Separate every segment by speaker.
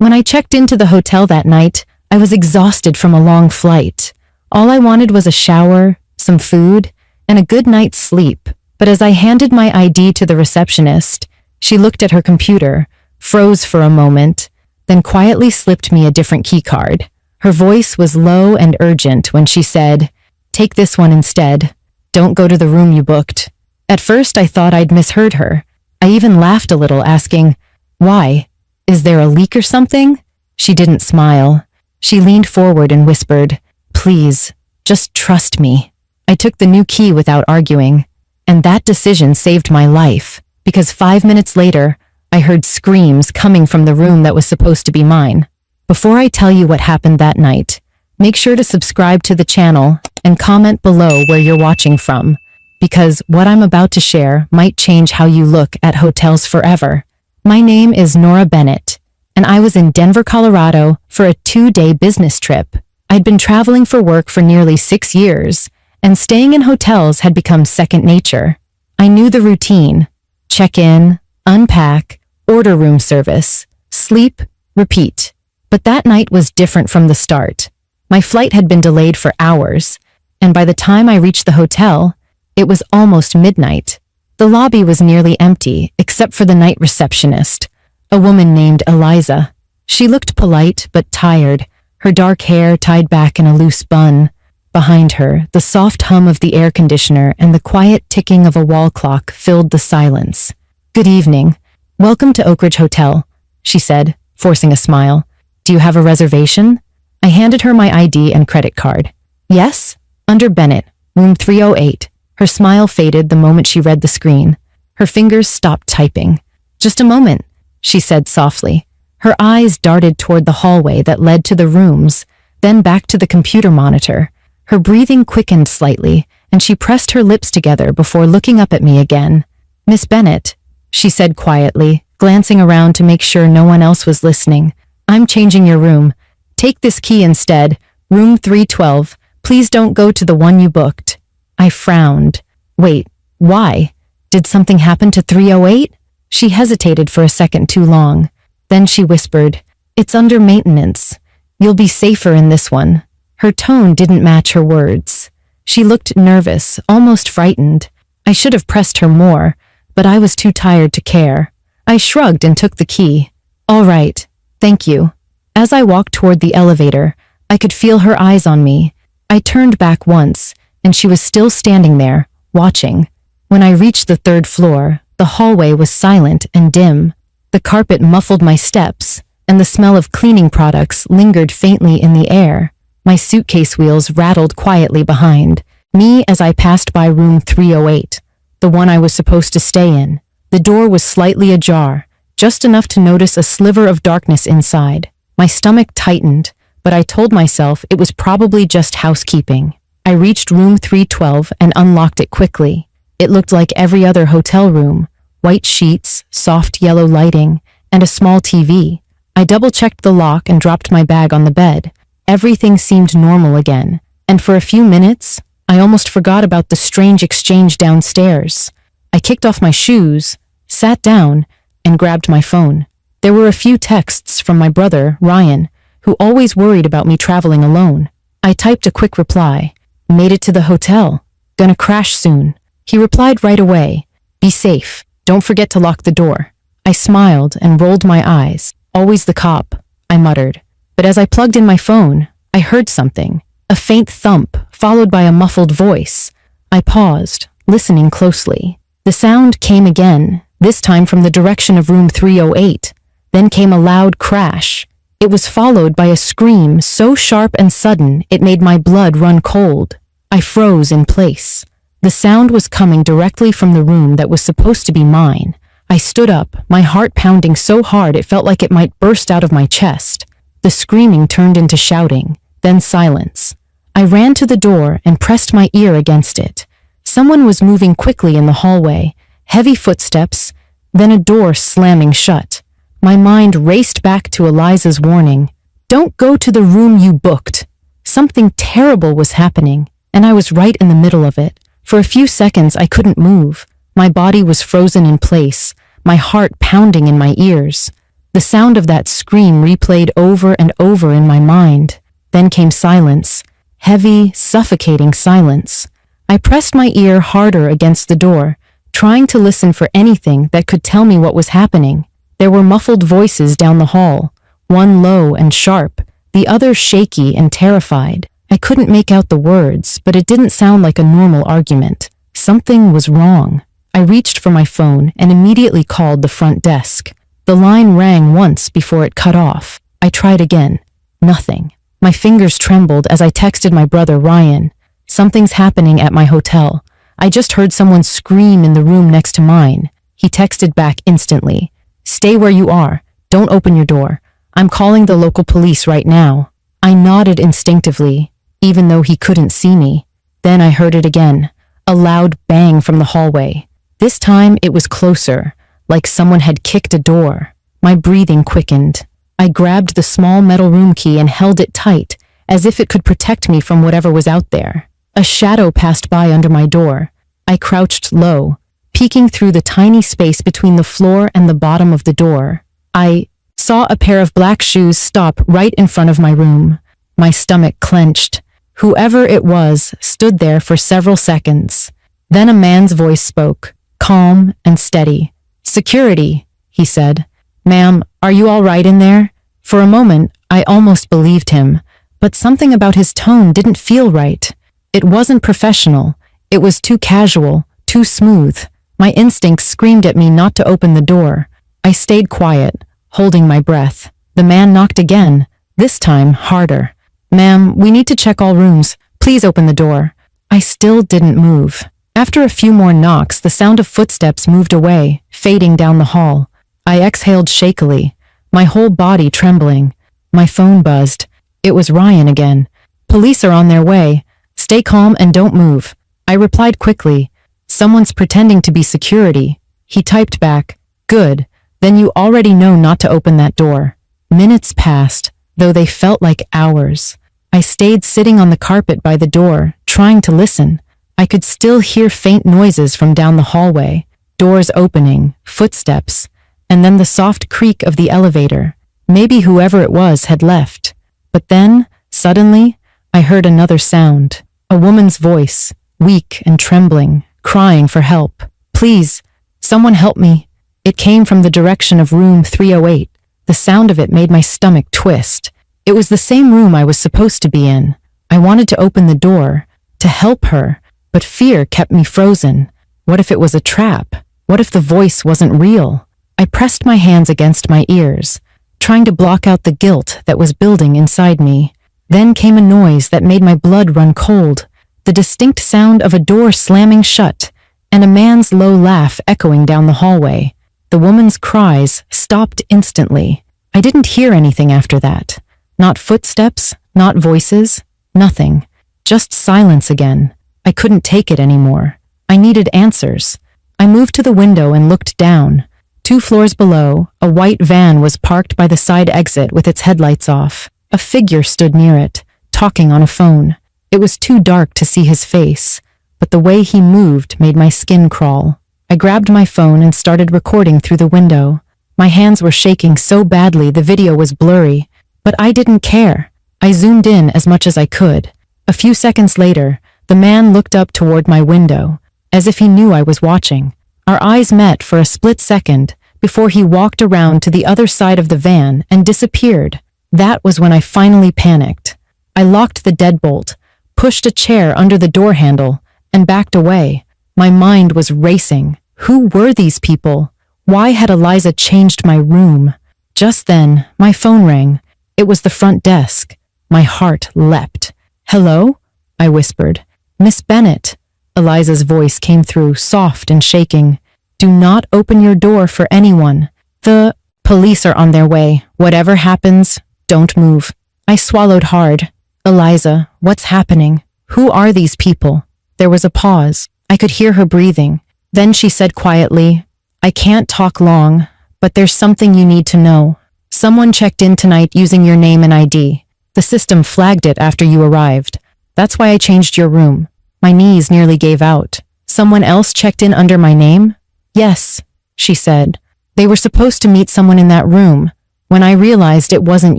Speaker 1: When I checked into the hotel that night, I was exhausted from a long flight. All I wanted was a shower, some food, and a good night's sleep. But as I handed my ID to the receptionist, she looked at her computer, froze for a moment, then quietly slipped me a different keycard. Her voice was low and urgent when she said, "Take this one instead. Don't go to the room you booked." At first, I thought I'd misheard her. I even laughed a little, asking, "Why? Is there a leak or something?" She didn't smile. She leaned forward and whispered, "Please, just trust me." I took the new key without arguing, and that decision saved my life, because 5 minutes later, I heard screams coming from the room that was supposed to be mine. Before I tell you what happened that night, make sure to subscribe to the channel and comment below where you're watching from, because what I'm about to share might change how you look at hotels forever. My name is Nora Bennett, and I was in Denver, Colorado for a 2-day business trip. I'd been traveling for work for nearly 6 years, and staying in hotels had become second nature. I knew the routine: check in, unpack, order room service, sleep, repeat. But that night was different from the start. My flight had been delayed for hours, and by the time I reached the hotel, it was almost midnight. The lobby was nearly empty, except for the night receptionist, a woman named Eliza. She looked polite but tired, her dark hair tied back in a loose bun. Behind her, the soft hum of the air conditioner and the quiet ticking of a wall clock filled the silence. "Good evening. Welcome to Oak Ridge Hotel," she said, forcing a smile. "Do you have a reservation?" I handed her my ID and credit card. "Yes, under Bennett, room 308. Her smile faded the moment she read the screen. Her fingers stopped typing. "Just a moment," she said softly. Her eyes darted toward the hallway that led to the rooms, then back to the computer monitor. Her breathing quickened slightly, and she pressed her lips together before looking up at me again. "Miss Bennett," she said quietly, glancing around to make sure no one else was listening, "I'm changing your room. Take this key instead, room 312. Please don't go to the one you booked." I frowned. "Wait, why? Did something happen to 308? She hesitated for a second too long. Then she whispered, "It's under maintenance. You'll be safer in this one." Her tone didn't match her words. She looked nervous, almost frightened. I should have pressed her more, but I was too tired to care. I shrugged and took the key. "All right, thank you." As I walked toward the elevator, I could feel her eyes on me. I turned back once, and she was still standing there, watching. When I reached the 3rd floor, the hallway was silent and dim. The carpet muffled my steps, and the smell of cleaning products lingered faintly in the air. My suitcase wheels rattled quietly behind me as I passed by room 308, the one I was supposed to stay in. The door was slightly ajar, just enough to notice a sliver of darkness inside. My stomach tightened, but I told myself it was probably just housekeeping. I reached room 312 and unlocked it quickly. It looked like every other hotel room: white sheets, soft yellow lighting, and a small TV. I double-checked the lock and dropped my bag on the bed. Everything seemed normal again, and for a few minutes, I almost forgot about the strange exchange downstairs. I kicked off my shoes, sat down, and grabbed my phone. There were a few texts from my brother, Ryan, who always worried about me traveling alone. I typed a quick reply. "Made it to the hotel. Gonna crash soon." He replied right away. "Be safe. Don't forget to lock the door." I smiled and rolled my eyes. "Always the cop," I muttered. But as I plugged in my phone, I heard something. A faint thump, followed by a muffled voice. I paused, listening closely. The sound came again, this time from the direction of room 308. Then came a loud crash. It was followed by a scream so sharp and sudden it made my blood run cold. I froze in place. The sound was coming directly from the room that was supposed to be mine. I stood up, my heart pounding so hard it felt like it might burst out of my chest. The screaming turned into shouting, then silence. I ran to the door and pressed my ear against it. Someone was moving quickly in the hallway, heavy footsteps, then a door slamming shut. My mind raced back to Eliza's warning. "Don't go to the room you booked." Something terrible was happening, and I was right in the middle of it. For a few seconds, I couldn't move. My body was frozen in place, my heart pounding in my ears. The sound of that scream replayed over and over in my mind. Then came silence. Heavy, suffocating silence. I pressed my ear harder against the door, trying to listen for anything that could tell me what was happening. There were muffled voices down the hall, one low and sharp, the other shaky and terrified. I couldn't make out the words, but it didn't sound like a normal argument. Something was wrong. I reached for my phone and immediately called the front desk. The line rang once before it cut off. I tried again. Nothing. My fingers trembled as I texted my brother Ryan. "Something's happening at my hotel. I just heard someone scream in the room next to mine." He texted back instantly. "Stay where you are. Don't open your door. I'm calling the local police right now." I nodded instinctively, even though he couldn't see me. Then I heard it again. A loud bang from the hallway. This time it was closer, like someone had kicked a door. My breathing quickened. I grabbed the small metal room key and held it tight, as if it could protect me from whatever was out there. A shadow passed by under my door. I crouched low, peeking through the tiny space between the floor and the bottom of the door. I saw a pair of black shoes stop right in front of my room. My stomach clenched. Whoever it was stood there for several seconds. Then a man's voice spoke, calm and steady. "Security," he said. "Ma'am, are you all right in there?" For a moment, I almost believed him, but something about his tone didn't feel right. It wasn't professional. It was too casual, too smooth. My instincts screamed at me not to open the door. I stayed quiet, holding my breath. The man knocked again, this time harder. "Ma'am, we need to check all rooms. Please open the door." I still didn't move. After a few more knocks, the sound of footsteps moved away, fading down the hall. I exhaled shakily, my whole body trembling. My phone buzzed. It was Ryan again. "Police are on their way. Stay calm and don't move." I replied quickly. "Someone's pretending to be security." He typed back, "Good, then you already know not to open that door." Minutes passed, though they felt like hours. I stayed sitting on the carpet by the door, trying to listen. I could still hear faint noises from down the hallway, doors opening, footsteps, and then the soft creak of the elevator. Maybe whoever it was had left. But then, suddenly, I heard another sound. A woman's voice, weak and trembling, crying for help. "Please, someone help me." It came from the direction of room 308. The sound of it made my stomach twist. It was the same room I was supposed to be in. I wanted to open the door, to help her, but fear kept me frozen. What if it was a trap? What if the voice wasn't real? I pressed my hands against my ears, trying to block out the guilt that was building inside me. Then came a noise that made my blood run cold, the distinct sound of a door slamming shut, and a man's low laugh echoing down the hallway. The woman's cries stopped instantly. I didn't hear anything after that. Not footsteps, not voices, nothing. Just silence again. I couldn't take it anymore. I needed answers. I moved to the window and looked down. 2 floors below, a white van was parked by the side exit with its headlights off. A figure stood near it, talking on a phone. It was too dark to see his face, but the way he moved made my skin crawl. I grabbed my phone and started recording through the window. My hands were shaking so badly the video was blurry, but I didn't care. I zoomed in as much as I could. A few seconds later, the man looked up toward my window, as if he knew I was watching. Our eyes met for a split second before he walked around to the other side of the van and disappeared. That was when I finally panicked. I locked the deadbolt, pushed a chair under the door handle, and backed away. My mind was racing. Who were these people? Why had Eliza changed my room? Just then, my phone rang. It was the front desk. My heart leapt. "Hello?" I whispered. "Miss Bennett." Eliza's voice came through, soft and shaking. "Do not open your door for anyone. The police are on their way. Whatever happens, don't move." I swallowed hard. "Eliza, what's happening? Who are these people?" There was a pause. I could hear her breathing. Then she said quietly, "I can't talk long, but there's something you need to know. Someone checked in tonight using your name and ID. The system flagged it after you arrived. That's why I changed your room." My knees nearly gave out. "Someone else checked in under my name?" "Yes," she said. "They were supposed to meet someone in that room. When I realized it wasn't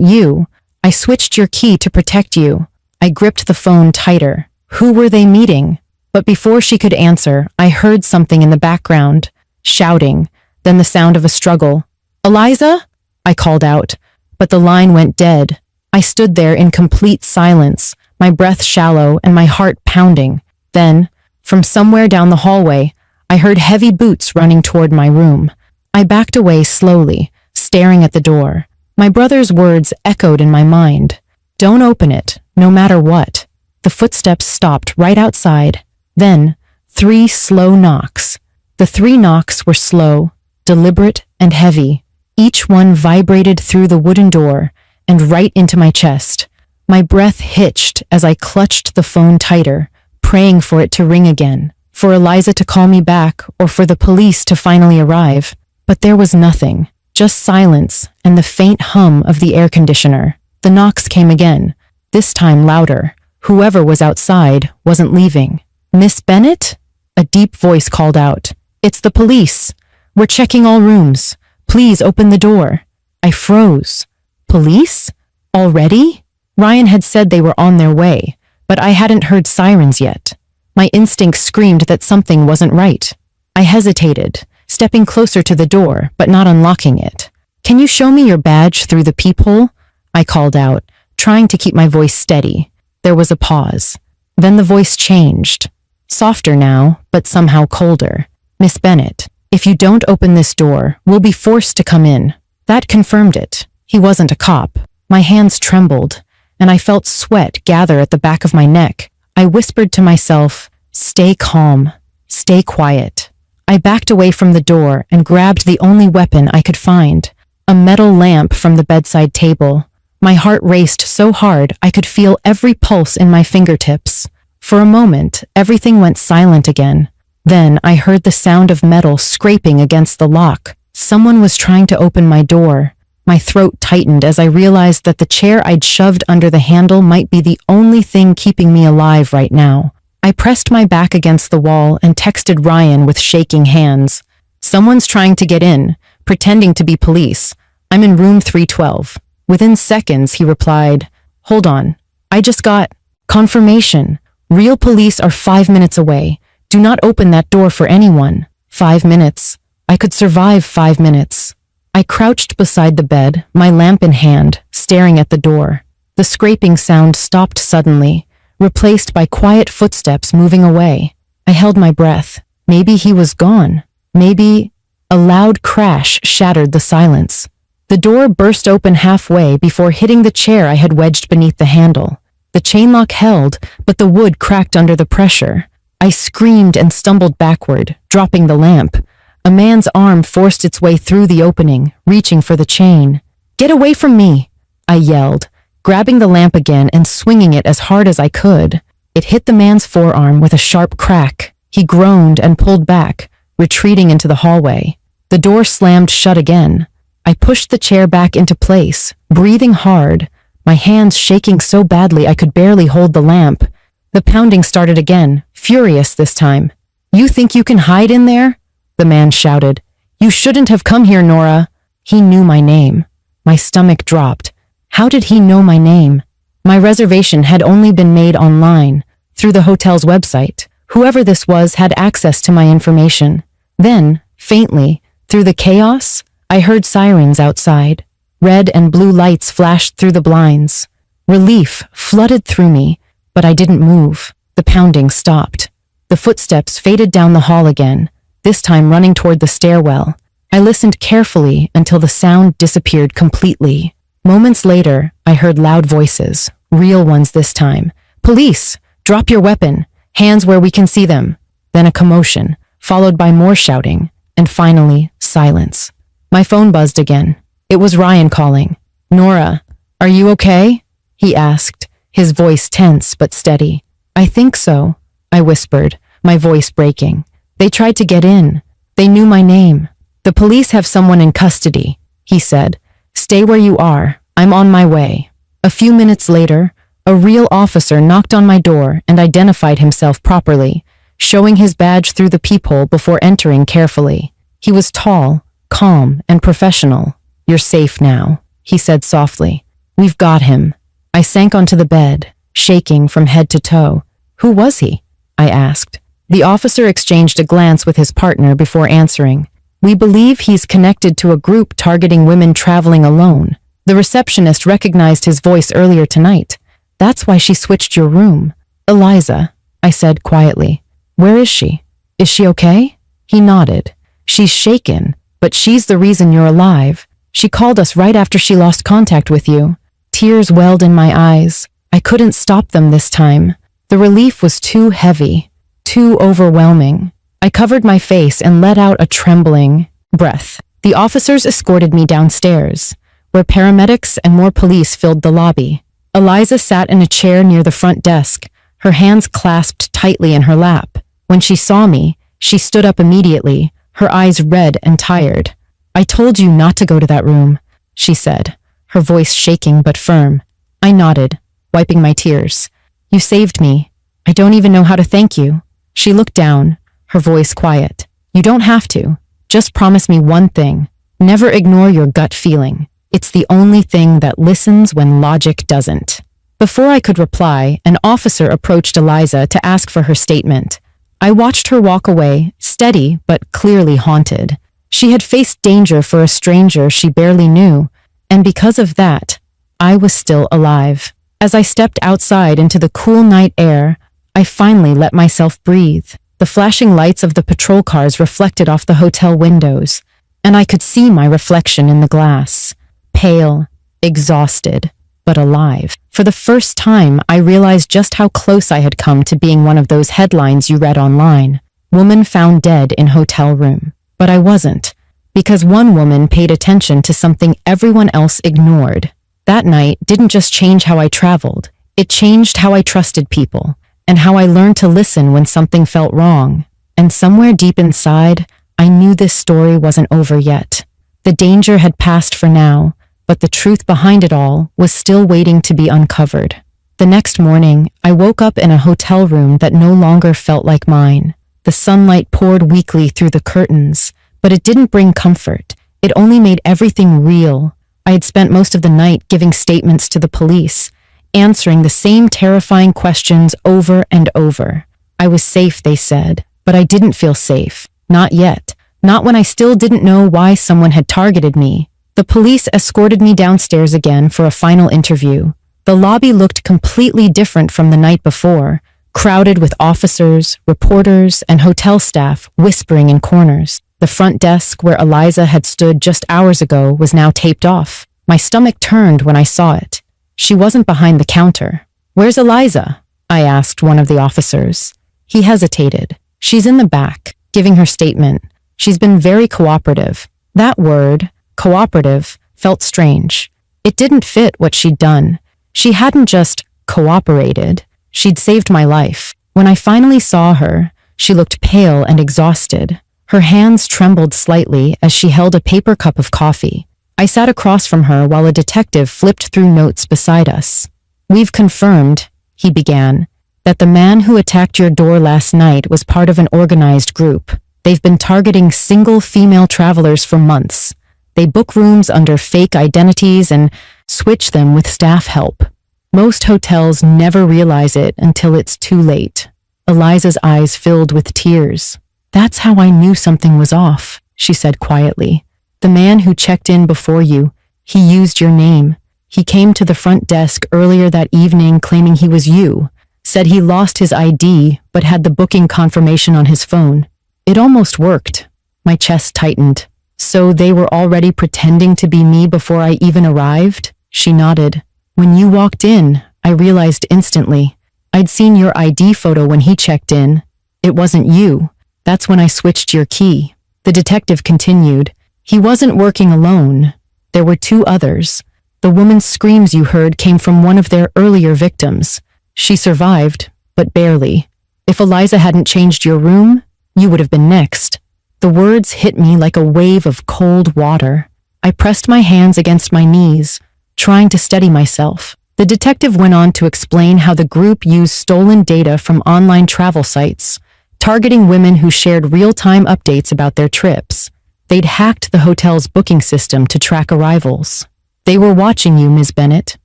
Speaker 1: you, I switched your key to protect you. I gripped the phone tighter. Who were they meeting? But before she could answer, I heard something in the background, shouting, then the sound of a struggle. Eliza? I called out, but the line went dead. I stood there in complete silence, my breath shallow and my heart pounding. Then, from somewhere down the hallway, I heard heavy boots running toward my room. I backed away slowly, staring at the door. My brother's words echoed in my mind. Don't open it, no matter what. The footsteps stopped right outside. Then, 3 slow knocks. The 3 knocks were slow, deliberate, and heavy. Each one vibrated through the wooden door and right into my chest. My breath hitched as I clutched the phone tighter, praying for it to ring again, for Eliza to call me back or for the police to finally arrive. But there was nothing, just silence and the faint hum of the air conditioner. The knocks came again, this time louder. Whoever was outside wasn't leaving. Miss Bennett? A deep voice called out. It's the police. We're checking all rooms. Please open the door. I froze. Police? Already? Ryan had said they were on their way, but I hadn't heard sirens yet. My instinct screamed that something wasn't right. I hesitated, stepping closer to the door, but not unlocking it. Can you show me your badge through the peephole? I called out, trying to keep my voice steady. There was a pause. Then the voice changed. Softer now, but somehow colder. Miss Bennett, if you don't open this door, we'll be forced to come in. That confirmed it. He wasn't a cop. My hands trembled, and I felt sweat gather at the back of my neck. I whispered to myself, stay calm, stay quiet. I backed away from the door and grabbed the only weapon I could find, a metal lamp from the bedside table. My heart raced so hard I could feel every pulse in my fingertips. For a moment, everything went silent again. Then I heard the sound of metal scraping against the lock. Someone was trying to open my door. My throat tightened as I realized that the chair I'd shoved under the handle might be the only thing keeping me alive right now. I pressed my back against the wall and texted Ryan with shaking hands. Someone's trying to get in, pretending to be police. I'm in room 312. Within seconds, he replied, hold on. I just got confirmation. Real police are 5 minutes away. Do not open that door for anyone. 5 minutes. I could survive 5 minutes. I crouched beside the bed, my lamp in hand, staring at the door. The scraping sound stopped suddenly, replaced by quiet footsteps moving away. I held my breath. Maybe he was gone. Maybe a loud crash shattered the silence. The door burst open halfway before hitting the chair I had wedged beneath the handle. The chain lock held, but the wood cracked under the pressure. I screamed and stumbled backward, dropping the lamp. A man's arm forced its way through the opening, reaching for the chain. Get away from me, I yelled, grabbing the lamp again and swinging it as hard as I could. It hit the man's forearm with a sharp crack. He groaned and pulled back, retreating into the hallway. The door slammed shut again. I pushed the chair back into place, breathing hard, my hands shaking so badly I could barely hold the lamp. The pounding started again, furious this time. You think you can hide in there? The man shouted. You shouldn't have come here, Nora. He knew my name. My stomach dropped. How did he know my name? My reservation had only been made online, through the hotel's website. Whoever this was had access to my information. Then, faintly, through the chaos, I heard sirens outside. Red and blue lights flashed through the blinds. Relief flooded through me, but I didn't move. The pounding stopped. The footsteps faded down the hall again, this time running toward the stairwell. I listened carefully until the sound disappeared completely. Moments later, I heard loud voices, real ones this time. Police! Drop your weapon! Hands where we can see them! Then a commotion, followed by more shouting, and finally, silence. My phone buzzed again. It was Ryan calling. Nora, are you okay? He asked, his voice tense but steady. I think so, I whispered, my voice breaking. They tried to get in. They knew my name. The police have someone in custody, he said. Stay where you are. I'm on my way. A few minutes later, a real officer knocked on my door and identified himself properly, showing his badge through the peephole before entering carefully. He was tall, calm, and professional. You're safe now, he said softly. We've got him. I sank onto the bed, shaking from head to toe. Who was he? I asked. The officer exchanged a glance with his partner before answering. We believe he's connected to a group targeting women traveling alone. The receptionist recognized his voice earlier tonight. That's why she switched your room. Eliza, I said quietly. Where is she? Is she okay? He nodded. She's shaken, but she's the reason you're alive. She called us right after she lost contact with you. Tears welled in my eyes. I couldn't stop them this time. The relief was too heavy, too overwhelming. I covered my face and let out a trembling breath. The officers escorted me downstairs, where paramedics and more police filled the lobby. Eliza sat in a chair near the front desk, her hands clasped tightly in her lap. When she saw me, she stood up immediately, her eyes red and tired. I told you not to go to that room, she said, her voice shaking but firm. I nodded, wiping my tears. You saved me. I don't even know how to thank you. She looked down, her voice quiet. You don't have to. Just promise me one thing. Never ignore your gut feeling. It's the only thing that listens when logic doesn't. Before I could reply, an officer approached Eliza to ask for her statement. I watched her walk away, steady but clearly haunted. She had faced danger for a stranger she barely knew, and because of that, I was still alive. As I stepped outside into the cool night air, I finally let myself breathe. The flashing lights of the patrol cars reflected off the hotel windows, and I could see my reflection in the glass. Pale, exhausted, but alive. For the first time, I realized just how close I had come to being one of those headlines you read online. Woman found dead in hotel room. But I wasn't, because one woman paid attention to something everyone else ignored. That night didn't just change how I traveled, it changed how I trusted people, and how I learned to listen when something felt wrong. And somewhere deep inside, I knew this story wasn't over yet. The danger had passed for now, but the truth behind it all was still waiting to be uncovered. The next morning, I woke up in a hotel room that no longer felt like mine. The sunlight poured weakly through the curtains, but it didn't bring comfort. It only made everything real. I had spent most of the night giving statements to the police, answering the same terrifying questions over and over. I was safe, they said, but I didn't feel safe. Not yet. Not when I still didn't know why someone had targeted me. The police escorted me downstairs again for a final interview. The lobby looked completely different from the night before, crowded with officers, reporters, and hotel staff whispering in corners. The front desk where Eliza had stood just hours ago was now taped off. My stomach turned when I saw it. She wasn't behind the counter. Where's Eliza? I asked one of the officers. He hesitated. She's in the back, giving her statement. She's been very cooperative. That word, cooperative, felt strange. It didn't fit what she'd done. She hadn't just cooperated. She'd saved my life. When I finally saw her, she looked pale and exhausted. Her hands trembled slightly as she held a paper cup of coffee. I sat across from her while a detective flipped through notes beside us. We've confirmed, he began, that the man who attacked your door last night was part of an organized group. They've been targeting single female travelers for months. They book rooms under fake identities and switch them with staff help. Most hotels never realize it until it's too late. Eliza's eyes filled with tears. That's how I knew something was off, she said quietly. The man who checked in before you, he used your name. He came to the front desk earlier that evening claiming he was you, said he lost his ID but had the booking confirmation on his phone. It almost worked. My chest tightened. So they were already pretending to be me before I even arrived? She nodded. When you walked in, I realized instantly. I'd seen your ID photo when he checked in. It wasn't you. That's when I switched your key. The detective continued. He wasn't working alone. There were two others. The woman's screams you heard came from one of their earlier victims. She survived, but barely. If Eliza hadn't changed your room, you would have been next. The words hit me like a wave of cold water. I pressed my hands against my knees, trying to steady myself. The detective went on to explain how the group used stolen data from online travel sites, targeting women who shared real-time updates about their trips. They'd hacked the hotel's booking system to track arrivals. They were watching you, Ms. Bennett,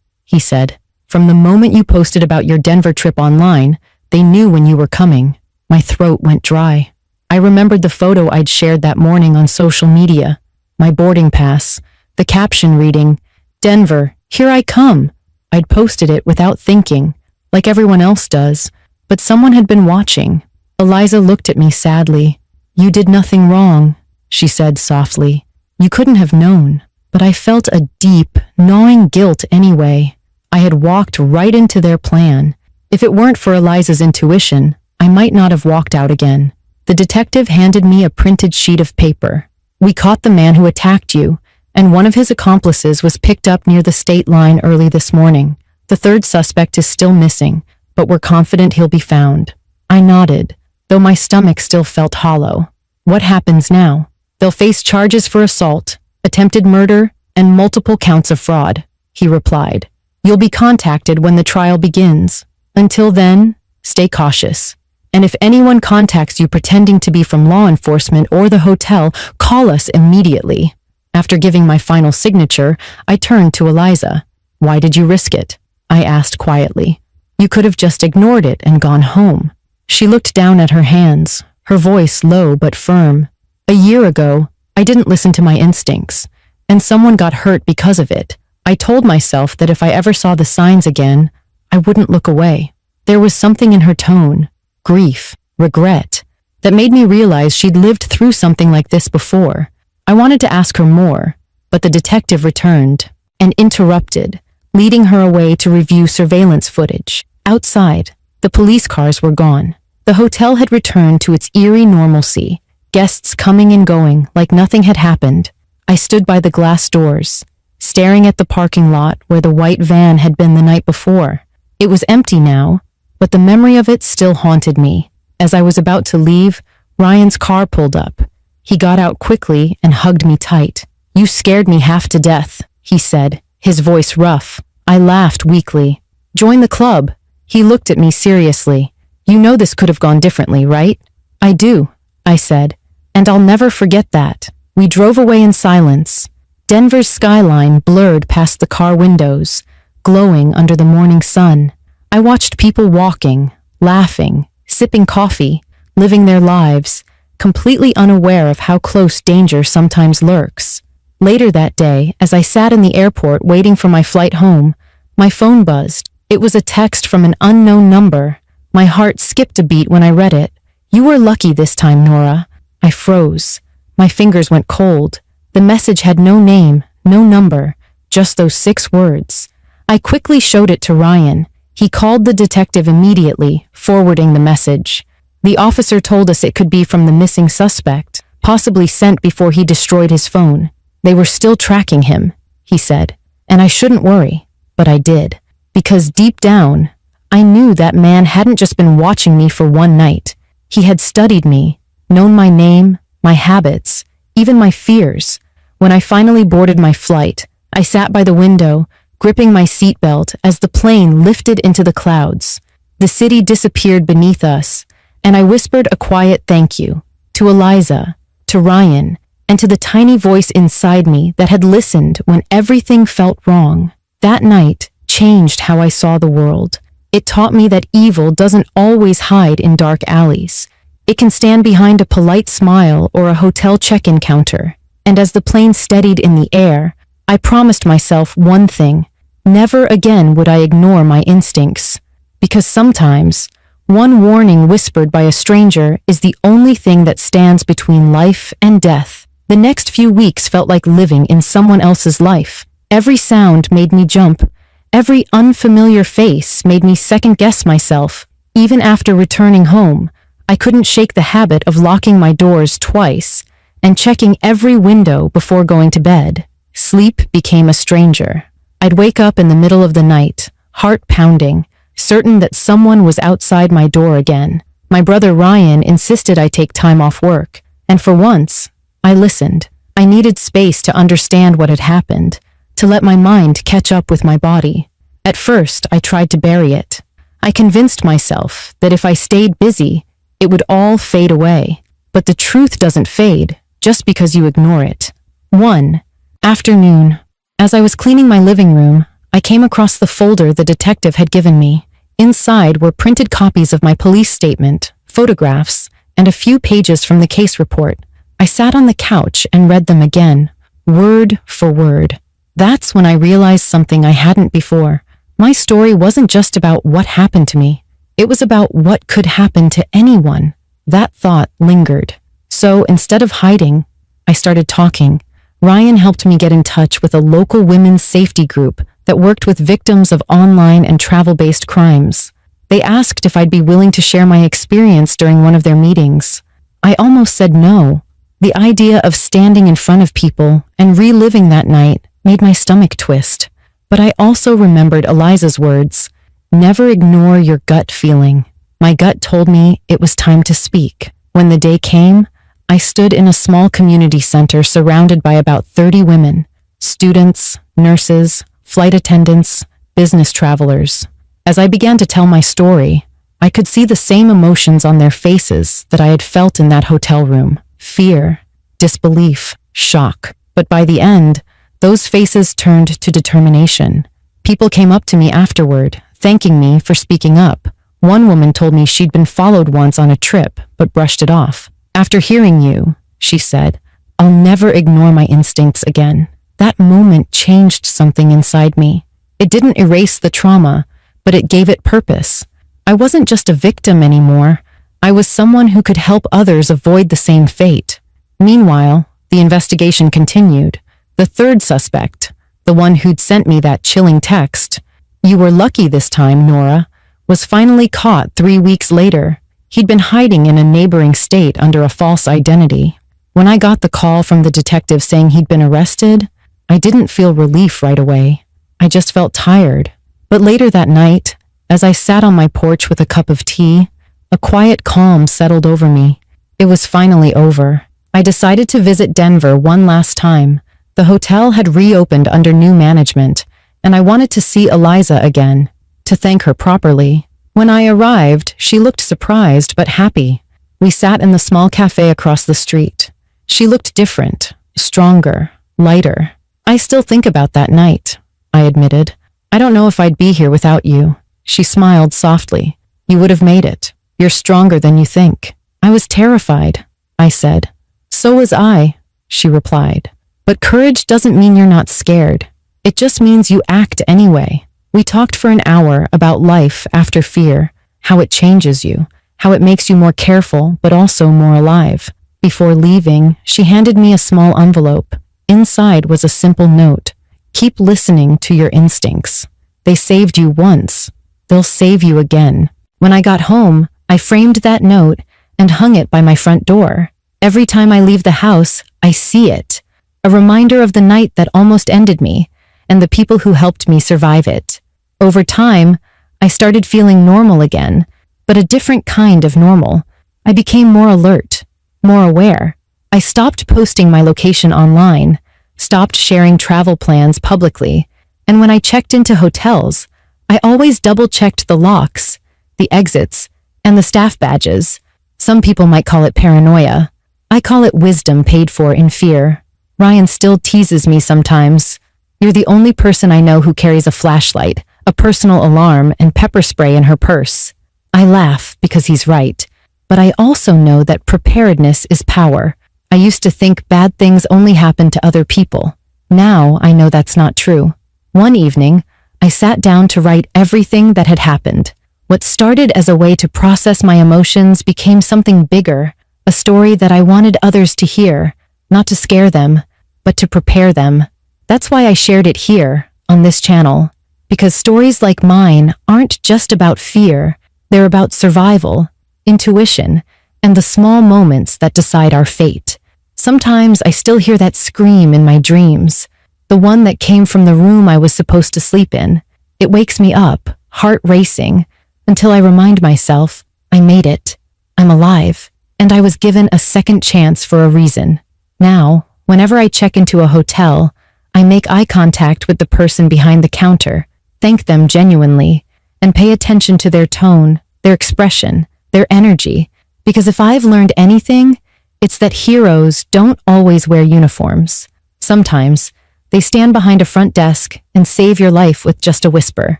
Speaker 1: he said. From the moment you posted about your Denver trip online, they knew when you were coming. My throat went dry. I remembered the photo I'd shared that morning on social media, my boarding pass, the caption reading, "Denver, here I come." I'd posted it without thinking, like everyone else does, but someone had been watching. Eliza looked at me sadly. "You did nothing wrong," she said softly. "You couldn't have known." But I felt a deep, gnawing guilt anyway. I had walked right into their plan. If it weren't for Eliza's intuition, I might not have walked out again. The detective handed me a printed sheet of paper. "We caught the man who attacked you, and one of his accomplices was picked up near the state line early this morning. The third suspect is still missing, but we're confident he'll be found." I nodded, though my stomach still felt hollow. "What happens now?" "They'll face charges for assault, attempted murder, and multiple counts of fraud," he replied. "You'll be contacted when the trial begins. Until then, stay cautious. And if anyone contacts you pretending to be from law enforcement or the hotel, call us immediately." After giving my final signature, I turned to Eliza. "Why did you risk it?" I asked quietly. "You could have just ignored it and gone home." She looked down at her hands, her voice low but firm. "A year ago, I didn't listen to my instincts, and someone got hurt because of it. I told myself that if I ever saw the signs again, I wouldn't look away." There was something in her tone, grief, regret, that made me realize she'd lived through something like this before. I wanted to ask her more, but the detective returned and interrupted, leading her away to review surveillance footage. Outside, the police cars were gone. The hotel had returned to its eerie normalcy, guests coming and going like nothing had happened. I stood by the glass doors, staring at the parking lot where the white van had been the night before. It was empty now, but the memory of it still haunted me. As I was about to leave, Ryan's car pulled up. He got out quickly and hugged me tight. "You scared me half to death," he said, his voice rough. I laughed weakly. "Join the club." He looked at me seriously. "You know this could have gone differently, right?" "I do," I said, "and I'll never forget that." We drove away in silence. Denver's skyline blurred past the car windows, glowing under the morning sun. I watched people walking, laughing, sipping coffee, living their lives, completely unaware of how close danger sometimes lurks. Later that day, as I sat in the airport waiting for my flight home, my phone buzzed. It was a text from an unknown number. My heart skipped a beat when I read it. "You were lucky this time, Nora." I froze. My fingers went cold. The message had no name, no number, just those 6 words. I quickly showed it to Ryan. He called the detective immediately, forwarding the message. The officer told us it could be from the missing suspect, possibly sent before he destroyed his phone. "They were still tracking him," he said, "and I shouldn't worry." But I did, because deep down, I knew that man hadn't just been watching me for one night. He had studied me, known my name, my habits, even my fears. When I finally boarded my flight, I sat by the window, gripping my seatbelt as the plane lifted into the clouds. The city disappeared beneath us, and I whispered a quiet thank you to Eliza, to Ryan, and to the tiny voice inside me that had listened when everything felt wrong. That night changed how I saw the world. It taught me that evil doesn't always hide in dark alleys. It can stand behind a polite smile or a hotel check-in counter. And as the plane steadied in the air, I promised myself one thing: never again would I ignore my instincts. Because sometimes, one warning whispered by a stranger is the only thing that stands between life and death. The next few weeks felt like living in someone else's life. Every sound made me jump. Every unfamiliar face made me second-guess myself. Even after returning home, I couldn't shake the habit of locking my doors twice and checking every window before going to bed. Sleep became a stranger. I'd wake up in the middle of the night, heart pounding, certain that someone was outside my door again. My brother Ryan insisted I take time off work, and for once, I listened. I needed space to understand what had happened, to let my mind catch up with my body. At first, I tried to bury it. I convinced myself that if I stayed busy, it would all fade away. But the truth doesn't fade just because you ignore it. One afternoon, As I was cleaning my living room, I came across the folder the detective had given me. Inside were printed copies of my police statement, photographs, and a few pages from the case report. I sat on the couch and read them again, word for word. That's when I realized something I hadn't before. My story wasn't just about what happened to me. It was about what could happen to anyone. That thought lingered. So instead of hiding, I started talking. Ryan helped me get in touch with a local women's safety group that worked with victims of online and travel-based crimes. They asked if I'd be willing to share my experience during one of their meetings. I almost said no. The idea of standing in front of people and reliving that night made my stomach twist. But I also remembered Eliza's words, "Never ignore your gut feeling." My gut told me it was time to speak. When the day came, I stood in a small community center surrounded by about 30 women, students, nurses, flight attendants, business travelers. As I began to tell my story, I could see the same emotions on their faces that I had felt in that hotel room: fear, disbelief, shock. But by the end, those faces turned to determination. People came up to me afterward, thanking me for speaking up. One woman told me she'd been followed once on a trip, but brushed it off. "After hearing you," she said, "I'll never ignore my instincts again." That moment changed something inside me. It didn't erase the trauma, but it gave it purpose. I wasn't just a victim anymore. I was someone who could help others avoid the same fate. Meanwhile, the investigation continued. The third suspect, the one who'd sent me that chilling text, "You were lucky this time, Nora," was finally caught 3 weeks later. He'd been hiding in a neighboring state under a false identity. When I got the call from the detective saying he'd been arrested, I didn't feel relief right away. I just felt tired. But later that night, as I sat on my porch with a cup of tea, a quiet calm settled over me. It was finally over. I decided to visit Denver one last time. The hotel had reopened under new management, and I wanted to see Eliza again, to thank her properly. When I arrived, she looked surprised but happy. We sat in the small cafe across the street. She looked different, stronger, lighter. "I still think about that night," I admitted. "I don't know if I'd be here without you." She smiled softly. "You would have made it. You're stronger than you think." "I was terrified," I said. "So was I," she replied. "But courage doesn't mean you're not scared. It just means you act anyway." We talked for an hour about life after fear, how it changes you, how it makes you more careful but also more alive. Before leaving, she handed me a small envelope. Inside was a simple note: "Keep listening to your instincts. They saved you once. They'll save you again." When I got home, I framed that note and hung it by my front door. Every time I leave the house, I see it. A reminder of the night that almost ended me, and the people who helped me survive it. Over time, I started feeling normal again, but a different kind of normal. I became more alert, more aware. I stopped posting my location online, stopped sharing travel plans publicly, and when I checked into hotels, I always double-checked the locks, the exits, and the staff badges. Some people might call it paranoia. I call it wisdom paid for in fear. Ryan still teases me sometimes. "You're the only person I know who carries a flashlight, a personal alarm, and pepper spray in her purse." I laugh because he's right, but I also know that preparedness is power. I used to think bad things only happen to other people. Now I know that's not true. One evening, I sat down to write everything that had happened. What started as a way to process my emotions became something bigger, a story that I wanted others to hear, not to scare them, but to prepare them. That's why I shared it here, on this channel, because stories like mine aren't just about fear, they're about survival, intuition, and the small moments that decide our fate. Sometimes I still hear that scream in my dreams, the one that came from the room I was supposed to sleep in. It wakes me up, heart racing, until I remind myself, I made it, I'm alive, and I was given a second chance for a reason. Now, whenever I check into a hotel, I make eye contact with the person behind the counter, thank them genuinely, and pay attention to their tone, their expression, their energy, because if I've learned anything, it's that heroes don't always wear uniforms. Sometimes, They stand behind a front desk and save your life with just a whisper.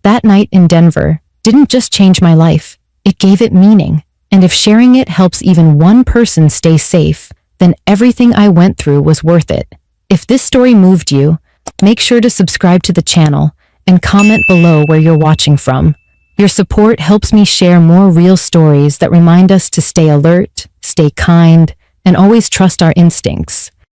Speaker 1: That night in Denver didn't just change my life, it gave it meaning. And if sharing it helps even one person stay safe, then everything I went through was worth it. If this story moved you, make sure to subscribe to the channel and comment below where you're watching from. Your support helps me share more real stories that remind us to stay alert, stay kind, and always trust our instincts.